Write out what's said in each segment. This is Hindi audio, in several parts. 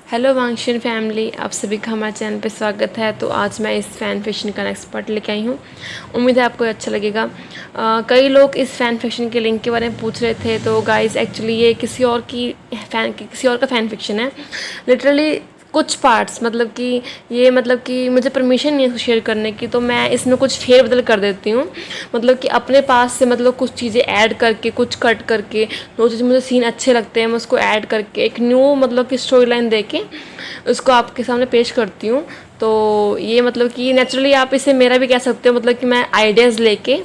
हेलो वांगशन फैमिली, आप सभी का हमारे चैनल पे स्वागत है। तो आज मैं इस फ़ैन फिक्शन का नेक्स्ट पार्ट लेके आई हूँ। उम्मीद है आपको अच्छा लगेगा। कई लोग इस फ़ैन फिक्शन के लिंक के बारे में पूछ रहे थे। तो गाइस, एक्चुअली ये किसी और का फ़ैन फिक्शन है। लिटरली कुछ पार्ट्स मतलब कि मुझे परमिशन नहीं है इसको शेयर करने की, तो मैं इसमें कुछ फेरबदल कर देती हूँ। मतलब कि अपने पास से मतलब कुछ चीज़ें ऐड करके, कुछ कट करके, जो चीज़ मुझे सीन अच्छे लगते हैं मैं उसको ऐड करके एक न्यू मतलब कि स्टोरी लाइन दे के उसको आपके सामने पेश करती हूँ। तो ये मतलब कि नेचुरली आप इसे मेरा भी कह सकते हो। मतलब कि मैं आइडियाज़ लेके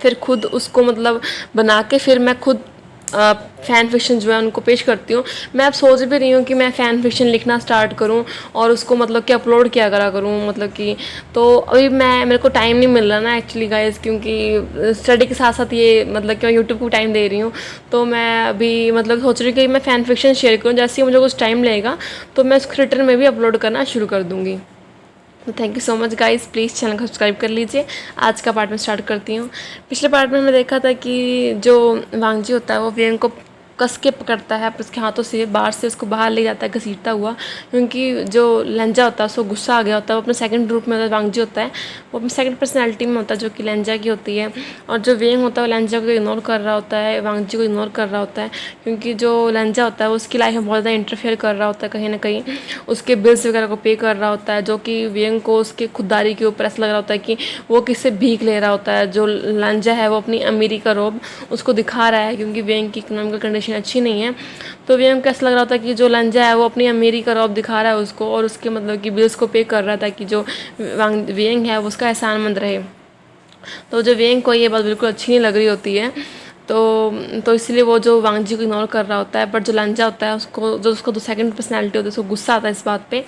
फिर खुद उसको मतलब बना के फिर मैं खुद फ़ैन फिक्शन जो है उनको पेश करती हूँ। मैं अब सोच भी रही हूँ कि मैं फ़ैन फिक्शन लिखना स्टार्ट करूँ और उसको मतलब कि अपलोड किया करा करूँ। मतलब कि तो अभी मेरे को टाइम नहीं मिल रहा ना एक्चुअली गाइस, क्योंकि स्टडी के साथ साथ ये मतलब कि मैं यूट्यूब को टाइम दे रही हूँ। तो मैं अभी मतलब सोच रही हूँ कि मैं फ़ैन फिक्शन शेयर करूँ। जैसे ही मुझे कुछ टाइम लगेगा तो मैं उसको रिटर्न में भी अपलोड करना शुरू कर दूँगी। तो thank you so much guys, please channel को सब्सक्राइब कर लीजिए। आज का पार्ट में स्टार्ट करती हूँ। पिछले पार्ट में हमने देखा था कि जो वांगजी होता है वो वियन को कस के पकड़ता है, पर उसके हाथों से बाहर से उसको बाहर ले जाता है घसीटता हुआ, क्योंकि जो लेंजा होता है उसको गुस्सा आ गया होता है। वो अपने सेकंड रूप में वांगजी होता है, वो अपनी सेकंड पर्सनैलिटी में होता है जो कि लेंजा की होती है। और जो वेंग होता है वो लेंजा को इग्नोर कर रहा होता है, वांगजी को इग्नोर कर रहा होता है, क्योंकि जो लेंजा होता है वो उसकी लाइफ में बहुत ज़्यादा इंटरफेयर कर रहा होता है। कहीं ना कहीं उसके बिल्स वगैरह को पे कर रहा होता है, जो कि वेंग को उसके खुददारी के ऊपर ऐसा लग रहा होता है कि वो किससे भीख ले रहा होता है। जो लेंजा है वो अपनी अमीरी का रोब उसको दिखा रहा है, क्योंकि वेंग की इकोनॉमिकल कंडीशन अच्छी नहीं है। तो वेंग को ऐसा लग रहा होता है कि जो लेंजा है वो अपनी अमीरी का रौब दिखा रहा है उसको, और उसके मतलब कि बिल्स को पे कर रहा था कि जो वेंग है वो उसका एहसानमंद रहे। तो जो वेंग को ये बात बिल्कुल अच्छी नहीं लग रही होती है। तो इसलिए वो जो वांगजी को इग्नोर कर रहा होता है। बट जो लंजा होता है उसको, जो उसको दो सेकंड पर्सनैलिटी होती है, उसको गुस्सा आता है इस बात पे,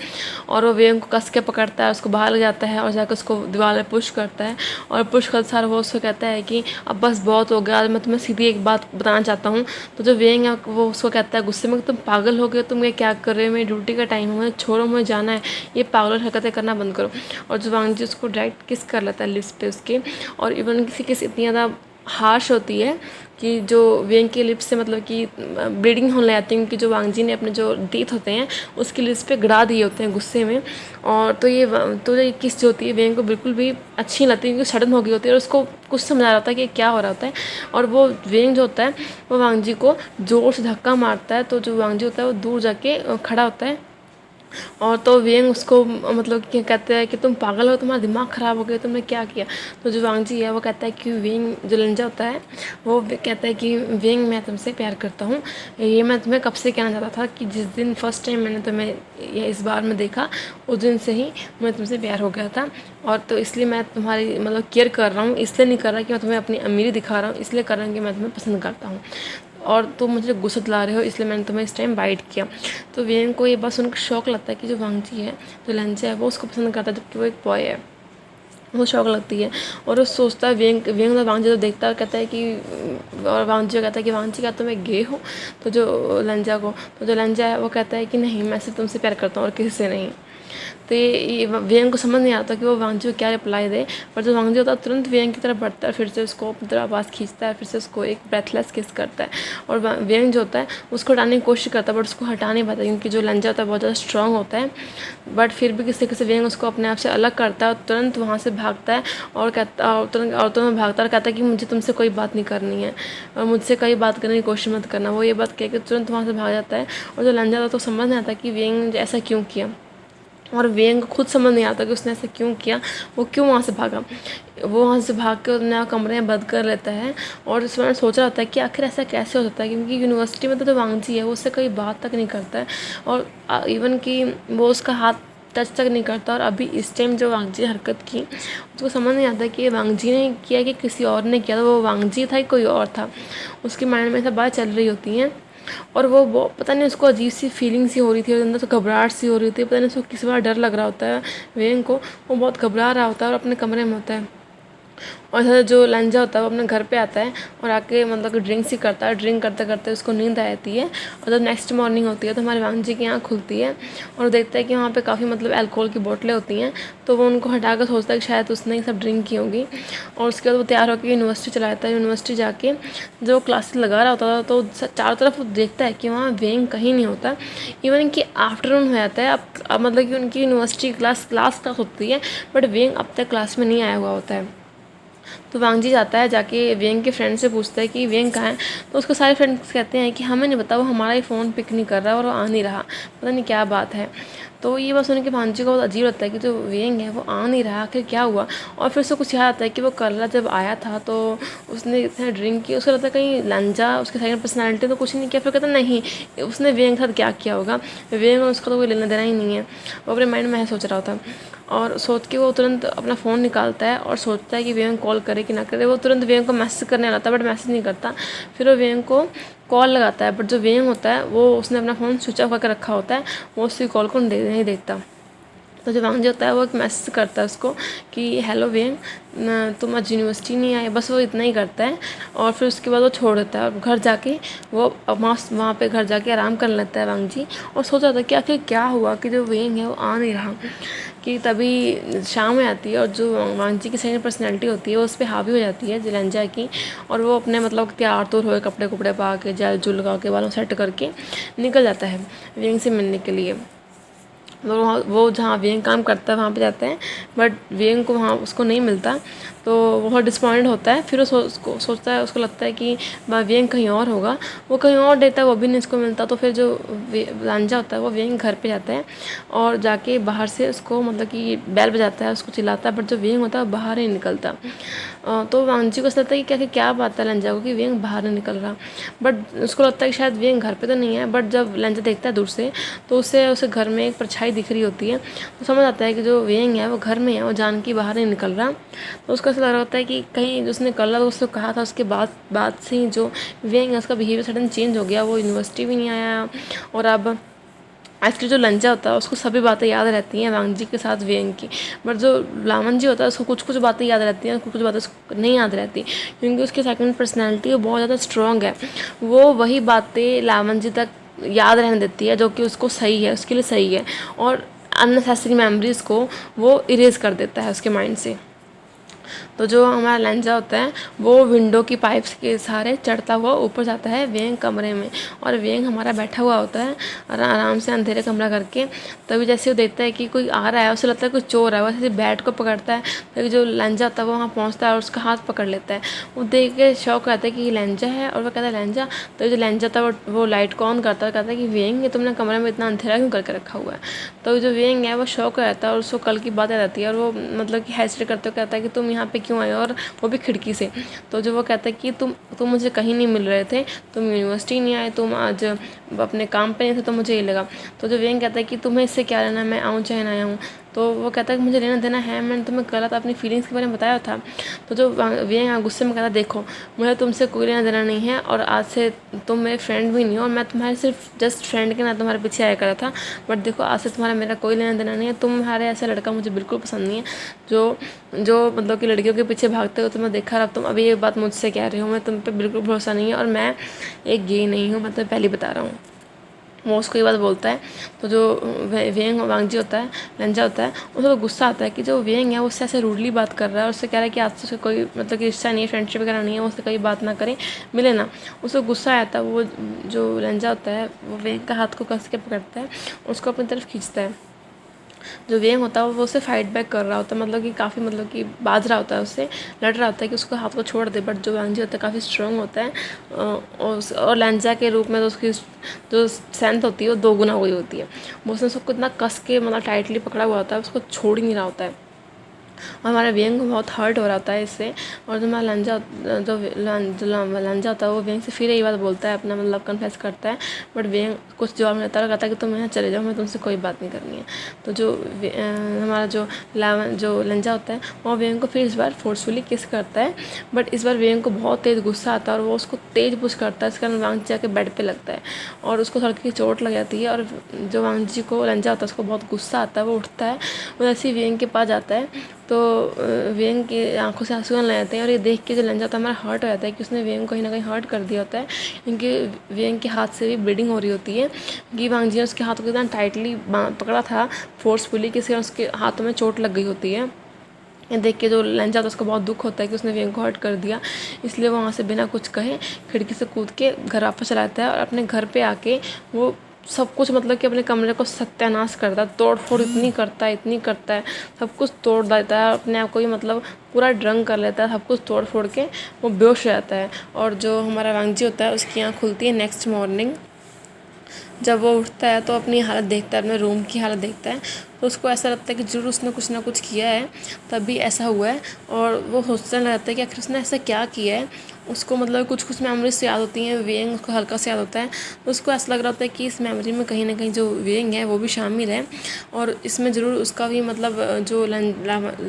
और वो वेंग को कस के पकड़ता है, उसको बाहर ले जाता है और जाकर उसको दीवार में पुश करता है। और पुश कर सार वो उसको कहता है कि अब बस बहुत हो गया, आज मैं तुम्हें सीधी एक बात बताना चाहता हूँ। तो जो वेंग है वो उसको कहता है गुस्से में कि तुम पागल हो गए, तुम ये क्या कर रहे हो, मेरी ड्यूटी का टाइम है, मुझे छोड़ो, मुझे जाना है, ये पागल हरकतें करना बंद करो। और जो वांगजी उसको डायरेक्ट किस कर लेता है लिप्स पे उसके, और इवन किसी किस इतनी ज़्यादा हार्श होती है कि जो वेंग के लिप्स से मतलब कि ब्लीडिंग होने लगती है, क्योंकि जो वांगजी ने अपने जो टीथ होते हैं उसके लिप्स पे गड़ा दिए होते हैं गुस्से में। और तो ये किस जो होती है वेंग को बिल्कुल भी अच्छी नहीं लगती, क्योंकि सडन हो गई होती है और उसको कुछ समझ आ रहा होता है कि क्या हो रहा होता है। और वो वेंग जो होता है वो वांगजी को ज़ोर से धक्का मारता है। तो जो वांगजी होता है वो दूर जाके खड़ा होता है। और तो वेंग उसको मतलब क्या कहते हैं कि तुम पागल हो, तुम्हारा दिमाग ख़राब हो गया, तुमने क्या किया। तो जो वांगजी है वो कहता है कि वेंग, जो लंजा होता है वो कहता है कि वेंग मैं तुमसे प्यार करता हूँ। ये मैं तुम्हें कब से कहना चाहता था कि जिस दिन फर्स्ट टाइम मैंने तुम्हें ये इस बार में देखा उस दिन से ही मुझे तुमसे प्यार हो गया था। और तो इसलिए मैं तुम्हारी मतलब केयर कर रहा हूँ, इसलिए नहीं कर रहा कि मैं तुम्हें अपनी अमीरी दिखा रहा हूँ, इसलिए कर रहा हूँ कि मैं तुम्हें पसंद करता हूँ, और तुम मुझे गुस्सा दिला रहे हो, इसलिए मैंने तुम्हें इस टाइम बाइट किया। तो वेन को ये बात सुनकर शौक लगता है कि जो वांगजी है, जो लेंजा है, वो उसको पसंद करता है, जबकि वो एक बॉय है। वो शौक लगती है और वो सोचता है, वेंग वेंग तो वांगजी तो देखता है और कहता है कि, और वांगजी को कहता है कि वांगजी क्या तुम्हें गे हो। तो जो लंजा को, तो जो लंजा है वो कहता है कि नहीं, मैं सिर्फ तुमसे प्यार करता हूँ और किसी से नहीं। तो ये वेंग को समझ नहीं आता कि वो वांगजी को क्या रिप्लाई दे। पर जो वांगजी होता है तुरंत वेंग की तरफ बढ़ता है, फिर से उसको अपनी तरफ आवाज़ खींचता है, फिर से उसको एक ब्रेथलेस किस करता है। और वेंग जो होता है उसको हटाने की कोशिश करता है, बट उसको हटा नहीं पाता, क्योंकि जो लंजा होता है बहुत ज़्यादा स्ट्रॉन्ग होता है। बट फिर भी किसी किसी वेंग उसको अपने आप से अलग करता है और तुरंत वहाँ से भागता है। और कहता और तुरंत भागता है और कहता है कि मुझे तुमसे कोई बात नहीं करनी है और मुझसे कई बात करने की कोशिश मत करना। वो ये बात कह के तुरंत वहाँ से भाग जाता है। और जो लंजा था तो समझ नहीं आता कि वेंग ऐसा क्यों किया, और वेंग को खुद समझ नहीं आता कि उसने ऐसा क्यों किया, वो क्यों वहाँ से भागा। वो वहाँ से भाग के अपने कमरे में बंद कर लेता है। और इस बार सोच रहा होता है कि आखिर ऐसा कैसे हो सकता है, क्योंकि यूनिवर्सिटी में तो जो वांगजी है वो उससे कोई बात तक नहीं करता है, और इवन कि वो उसका हाथ टच तक नहीं करता। और अभी इस टाइम जो वांगजी हरकत की उसको समझ नहीं आता कि ये वांगजी ने किया कि किसी और ने किया। तो वो वांगजी था कि कोई और था, उसके माइंड में सब बात चल रही होती हैं। और वो पता नहीं उसको अजीब सी फीलिंग सी हो रही थी, अंदर से घबराहट सी हो रही थी, पता नहीं उसको किस बार डर लग रहा होता है वेंग को। वो बहुत घबरा रहा होता है और अपने कमरे में होता है। और इधर जो लंजा होता है वो अपने घर पे आता है और आके मतलब कि ड्रिंक्स ही करता है। ड्रिंक करते करते उसको नींद आ जाती है और जब नेक्स्ट मॉर्निंग होती है तो हमारे वांगजी की आँख खुलती है और देखता है कि वहाँ पे काफ़ी मतलब अल्कोहल की बोतलें होती हैं। तो वो उनको हटा कर सोचता है कि शायद उसने ये सब ड्रिंक की होगी। और उसके बाद वो तैयार होकर यूनिवर्सिटी चला जाता है। यूनिवर्सिटी जाके जो क्लासेस लगा रहा होता था तो चारों तरफ वो देखता है कि वहाँ वेंग कहीं नहीं होता। इवन कि आफ्टरनून हो जाता है, अब मतलब कि उनकी यूनिवर्सिटी क्लास होती है, बट वेंग अब तक क्लास में नहीं आया हुआ होता है। तो वांगजी जाता है, जाके वेंग के फ्रेंड से पूछता है कि वेंग कहाँ है। तो उसके सारे फ्रेंड्स कहते हैं कि हमें नहीं पता, वो हमारा ही फ़ोन पिक नहीं कर रहा और वो आ नहीं रहा, पता नहीं क्या बात है। तो ये बात सुन के वांगजी को बहुत अजीब लगता है कि जो वेंग है वो आ नहीं रहा, आखिर क्या हुआ। और फिर उसको कुछ याद आता है कि वो कल जब आया था तो उसने इतना ड्रिंक की, उसको लगता है कहीं लंजा उसके सेकंड पर्सनैलिटी तो कुछ नहीं किया। फिर कहता नहीं, उसने वेंग के साथ क्या किया होगा, वेंग उसका तो कोई लेना देना ही नहीं है। वो अपने माइंड में सोच रहा होता। और सोच के वो तुरंत अपना फ़ोन निकालता है और सोचता है कि वेंग कॉल करे कि ना करे। वो तुरंत वेंग को मैसेज करने लगता है बट मैसेज नहीं करता। फिर वो वेंग को कॉल लगाता है, बट जो वेंग होता है वो उसने अपना फ़ोन स्विच ऑफ करके रखा होता है, वो उसकी कॉल को नहीं देखता। तो जो वांगजी होता है वो एक मैसेज करता है उसको कि हेलो वेंग, तुम आज यूनिवर्सिटी नहीं आए, बस वो इतना ही करता है। और फिर उसके बाद वो छोड़ देता है और घर जाके वो वहाँ पे घर जाके आराम कर लेता है वांगजी। और सोच रहा था कि आखिर क्या हुआ कि जो वेंग है वो आ नहीं रहा। कि तभी शाम में आती है और जो वांगजी की सेकंड पर्सनैलिटी होती है वो उस पर हावी हो जाती है जिलेंजा की। और वो अपने मतलब तैयार तौर हुए कपड़े कुपड़े पा के जेल जुल लगा के बालों सेट करके निकल जाता है वेंग से मिलने के लिए। वो जहाँ वेंग काम करता है वहाँ पे जाते हैं, बट वेंग को वहाँ उसको नहीं मिलता। तो वो बहुत डिसपॉइंटेड होता है। फिर वो उसको सोचता है, उसको लगता है कि वेंग कहीं और होगा। वो कहीं और देता है, वो भी नहीं उसको मिलता। तो फिर जो लांजा होता है वो वेंग घर पे जाता है और जाके बाहर से उसको मतलब कि बैल बजाता है, उसको चिल्लाता है, बट जो वेंग होता है वो बाहर नहीं निकलता। तो वांगजी को लगता है कि क्या बात है लंजा को कि वेंग बाहर नहीं निकल रहा। बट उसको लगता है कि शायद वेंग घर पे तो नहीं है। बट जब लंजा देखता है दूर से तो उसे घर में एक परछाई दिख रही होती है। तो समझ आता है कि जो वेंग है वो घर में है, वो जान की बाहर नहीं निकल रहा। तो उसको ऐसा लग रहा होता है कि कहीं उसने कल उसको कहा था उसके बाद से ही जो वेंग है उसका बिहेवियर सडन चेंज हो गया। वो यूनिवर्सिटी भी नहीं आया और अब एक्चुअली जो लंजा होता है उसको सभी बातें याद रहती हैं वांगजी के साथ वेंग की। बट जो लावन जी होता है उसको कुछ कुछ बातें याद रहती हैं, कुछ कुछ बातें उसको नहीं याद रहती, क्योंकि उसकी सेकंड पर्सनैलिटी वो बहुत ज़्यादा स्ट्रॉन्ग है। वो वही बातें लावन जी तक याद रहने देती है जो कि उसको सही है, उसके लिए सही है। और अननेसेसरी मेमोरीज़ को वो इरेज कर देता है उसके माइंड से। तो जो हमारा लंजा होता है वो विंडो की पाइप्स के सहारे चढ़ता हुआ ऊपर जाता है वेंग कमरे में। और वेंग हमारा बैठा हुआ होता है आराम से अंधेरे कमरा करके। तभी जैसे वो देखता है कि कोई आ रहा है, उसे लगता है कोई चोर है, वैसे बैट को पकड़ता है। तभी जो लंजा होता है वो वहाँ पहुँचता है और उसका हाथ पकड़ लेता है। वो देख के शौक रहता है कि ये लंजा है और वो कहता है लंजा। तो जो लंजा था वो लाइट को ऑन करता है, कहता है कि वेंग ये तुमने कमरे में इतना अंधेरा क्यों करके रखा हुआ है। तो जो वेंग है वो शौक रहता है और उसको कल की बात याद आती है और वो मतलब कि हेजिटेट करते हुए कहता है कि तुम यहाँ पे क्यों आए, और वो भी खिड़की से। तो जो वो कहता है कि तुम मुझे कहीं नहीं मिल रहे थे, तुम यूनिवर्सिटी नहीं आए, तुम आज अपने काम पे नहीं थे, तो मुझे ये लगा। तो जो वेंग कहता है कि तुम्हें इससे क्या लेना, मैं आऊँ चाहे ना आऊँ। तो वो कहता है कि मुझे लेना देना है, मैंने तुम्हें कल तो अपनी फीलिंग्स के बारे में बताया था। तो जो वेंग गुस्से में कहता है देखो मुझे तुमसे कोई लेना देना नहीं है और आज से तुम मेरे फ्रेंड भी नहीं हो, और मैं तुम्हारे सिर्फ जस्ट फ्रेंड के ना तुम्हारे पीछे आया करा था। बट देखो आज से तुम्हारा मेरा कोई लेना देना नहीं है, तुम्हारे ऐसा लड़का मुझे बिल्कुल पसंद नहीं है जो जो मतलब कि लड़कियों के पीछे भागते हो। तो मैं देखा, अब तुम अभी ये बात मुझसे कह रहे हो, मैं तुम पे बिल्कुल भरोसा नहीं है और मैं एक गे नहीं हूँ, मैं तुम्हें पहले बता रहा हूँ। वो उसको ये बात बोलता है। तो जो वेंग वांगजी होता है, लंजा होता है, उसको तो गुस्सा आता है कि जो वेंग है वो उससे ऐसे रूडली बात कर रहा है और उससे कह रहा है कि आज से उसका कोई मतलब कि रिश्ता नहीं है, फ्रेंडशिप वगैरह नहीं है, वो उससे कोई बात ना करें, मिले ना। उसको गुस्सा आता है। वो जो लंजा होता है वो वेंग का हाथ को कस के पकड़ता है, उसको अपनी तरफ खींचता है। जो वेंग होता है वो उससे फाइट बैक कर रहा होता है, मतलब कि काफ़ी मतलब कि बाज रहा होता है, उससे लड़ रहा होता है कि उसको हाथ को छोड़ दे। बट जो वांगजी होता है काफ़ी स्ट्रॉन्ग होता है और लंजा के रूप में तो उसकी जो स्ट्रेंथ होती है वो 2 गुना हुई होती है। वो उसने उसको इतना कस के मतलब टाइटली पकड़ा हुआ होता है, उसको छोड़ ही नहीं रहा होता है। और हमारा वेंग को बहुत हर्ट हो रहा होता है इससे। और जो हमारा लंजा होता है वो वेंग से फिर यही बात बोलता है, अपना मतलब कन्फेस करता है। बट वेंग कुछ जवाब नहीं देता और कहता है कि तुम यहाँ चले जाओ, मैं तुमसे कोई बात नहीं करनी है। तो जो हमारा जो लंजा होता है वो वेंग को फिर इस बार फोर्सफुली किस करता है। बट इस बार वेंग को बहुत तेज़ गुस्सा आता है और वो उसको तेज़ पुश करता है, इस कारण वांग जाके बेड पे लगता है और उसको हल्की की चोट लग जाती है। और जो वांग जी को लंजा होता है उसको बहुत गुस्सा आता है, वो उठता है, वो ऐसे ही वेंग के पास जाता है। तो वेंग की आंखों से आंसू आने लगते हैं और ये देख के जो लंजा होता है हमारा हर्ट हो जाता है कि उसने वेंग कहीं ना कहीं हर्ट कर दिया होता है, क्योंकि वेंग के हाथ से भी ब्लीडिंग हो रही होती है कि वांग जी ने उसके हाथों को इतना टाइटली पकड़ा था फोर्सफुली कि उसके हाथों में चोट लग गई होती है। ये देख के जो लंजा होता है उसको बहुत दुख होता है कि उसने वेंग को हर्ट कर दिया, इसलिए वो वहाँ से बिना कुछ कहे खिड़की से कूद के घर वापस चला जाता है और अपने घर पे आके वो सब कुछ मतलब कि अपने कमरे को सत्यानाश करता है, तोड़ फोड़ इतनी करता है, सब कुछ तोड़ देता है, अपने आप को भी मतलब पूरा ड्रंक कर लेता है, सब कुछ तोड़ फोड़ के वो बेहोश हो जाता है। और जो हमारा वांगजी होता है उसकी आँख खुलती है नेक्स्ट मॉर्निंग। जब वो उठता है तो अपनी हालत देखता है, अपने रूम की हालत देखता है, तो उसको ऐसा लगता है कि जरूर उसने कुछ ना कुछ किया है तभी ऐसा हुआ है। और वो सोचने लगता है कि आखिर उसने ऐसा क्या किया है। उसको मतलब कुछ कुछ मेमोरीज से याद होती हैं, वेंग उसको हल्का से याद होता है, तो उसको ऐसा लग रहा होता है कि इस मेमोरी में कहीं ना कहीं जो वेंग है वो भी शामिल है और इसमें ज़रूर उसका भी मतलब जो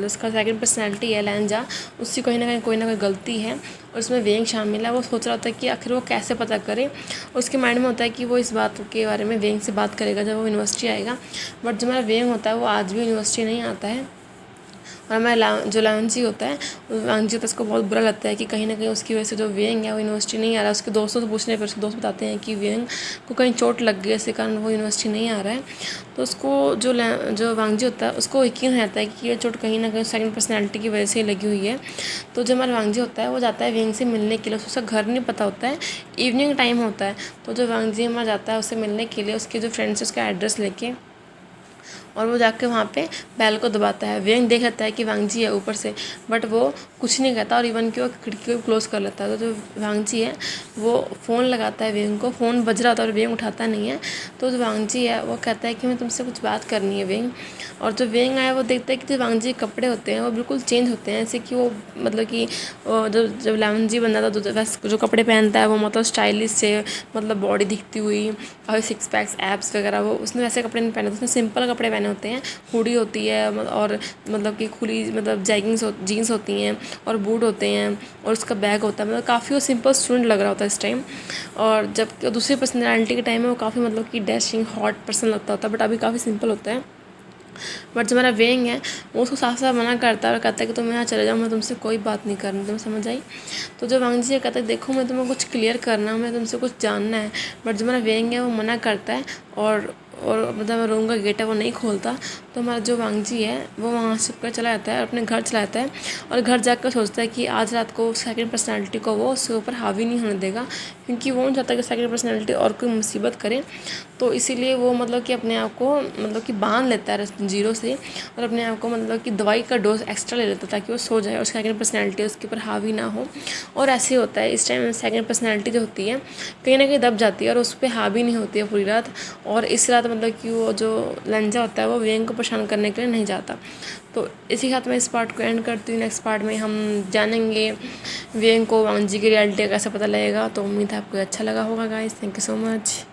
उसका सेकंड पर्सनैलिटी है लैंजा, उसकी कहीं ना कहीं कोई ना कोई गलती है और उसमें वेंग शामिल है। वो सोच रहा होता है कि आखिर वो कैसे पता करे, और उसके माइंड में होता है कि वो इस बात के बारे में वेंग से बात करेगा जब वो यूनिवर्सिटी आएगा। बट जो हमारा वेंग होता है वो आज भी यूनिवर्सिटी नहीं आता है और हमारा जो लांजी होता है लांजी तो उसको बहुत बुरा लगता है कि कहीं ना कहीं उसकी वजह से जो वेंग है वो यूनिवर्सिटी नहीं आ रहा है। उसके दोस्तों से पूछने पर उसके दोस्त बताते हैं कि वेंग को कहीं चोट लग गई, इसके कारण वो यूनिवर्सिटी नहीं आ रहा है। तो उसको जो वांगजी होता है उसको यकीन हो जाता है कि ये चोट कहीं ना कहीं सेकंड पर्सनैलिटी की वजह से ही लगी हुई है। तो जो हमारा वांगजी होता है वो जाता है वेंग से मिलने के लिए, उसका घर नहीं पता होता है, इवनिंग टाइम होता है। तो जो वांगजी हमारा जाता है उससे मिलने के लिए उसके जो फ्रेंड्स है उसका एड्रेस लेके, और वो जाके वहाँ पे बैल को दबाता है। वेंग देख लेता है कि वांगजी है ऊपर से, बट वो कुछ नहीं कहता और इवन कि वो खिड़की को क्लोज कर लेता है। तो जो वांगजी है वो फ़ोन लगाता है वेंग को, फ़ोन बज रहा होता है और वेंग उठाता नहीं है। तो जो वांगजी है वो कहता है कि मैं तुमसे कुछ बात करनी है वेंग। और जो वेंग आया वो देखता है कि जो वांगजी के कपड़े होते हैं वो बिल्कुल चेंज होते हैं, ऐसे कि वो मतलब कि जब वांगजी बन जाता है तो वैसे जो कपड़े पहनता है वो मतलब स्टाइलिश से, मतलब बॉडी दिखती हुई और सिक्स पैक्स एब्स वगैरह, वो उसने वैसे कपड़े नहीं पहने, उसने सिंपल कपड़े पहने होते हैं। हुडी होती है और मतलब कि खुली मतलब जीन्स होती हैं और बूट होते हैं और उसका बैग होता है, मतलब काफ़ी वो सिंपल स्टूडेंट लग रहा होता है इस टाइम। और जब दूसरी पर्सनैलिटी के टाइम में वो काफ़ी मतलब कि डैशिंग हॉट पर्सन लगता होता है, बट अभी काफ़ी सिंपल होता है। बट जो मेरा वेंग है वो उसको साफ साफ मना करता है और कहता है कि तुम यहाँ चले जाओ, मैं तुमसे कोई बात नहीं करनी, तुम समझ आई। तो जो वांगजी कहता है देखो मैं तुम्हें कुछ क्लियर करना, मैं तुमसे कुछ जानना है। बट जो मेरा वेंग है वो मना करता है और मतलब रूम का गेट है वो नहीं खोलता। तो हमारा जो वांगजी है वो वहाँ से कर चला जाता है और अपने घर चला जाता है और घर जाकर सोचता है कि आज रात को सेकंड पर्सनैलिटी को वो उसके ऊपर हावी नहीं होने देगा, क्योंकि वो नहीं चाहता कि सेकंड पर्सनैलिटी और कोई मुसीबत करे। तो इसीलिए वो मतलब कि अपने आप को मतलब कि बांध लेता है जीरो से और अपने आप को मतलब कि दवाई का डोज एक्स्ट्रा ले लेता है ताकि वो सो जाए और सेकंड पर्सनैलिटी उसके ऊपर हावी ना हो। और ऐसे ही होता है, इस टाइम सेकंड पर्सनैलिटी जो होती है कहीं ना कहीं दब जाती है और उस पर हावी नहीं होती है पूरी रात। और इस रात मतलब कि वो जो लंजा होता है वो वेंग को परेशान करने के लिए नहीं जाता। तो इसी के साथ मैं इस पार्ट को एंड करती हूँ। नेक्स्ट पार्ट में हम जानेंगे वेंग को वांगजी की रियलिटी का कैसे पता लगेगा। तो उम्मीद है आपको अच्छा लगा होगा guys. Thank you so much.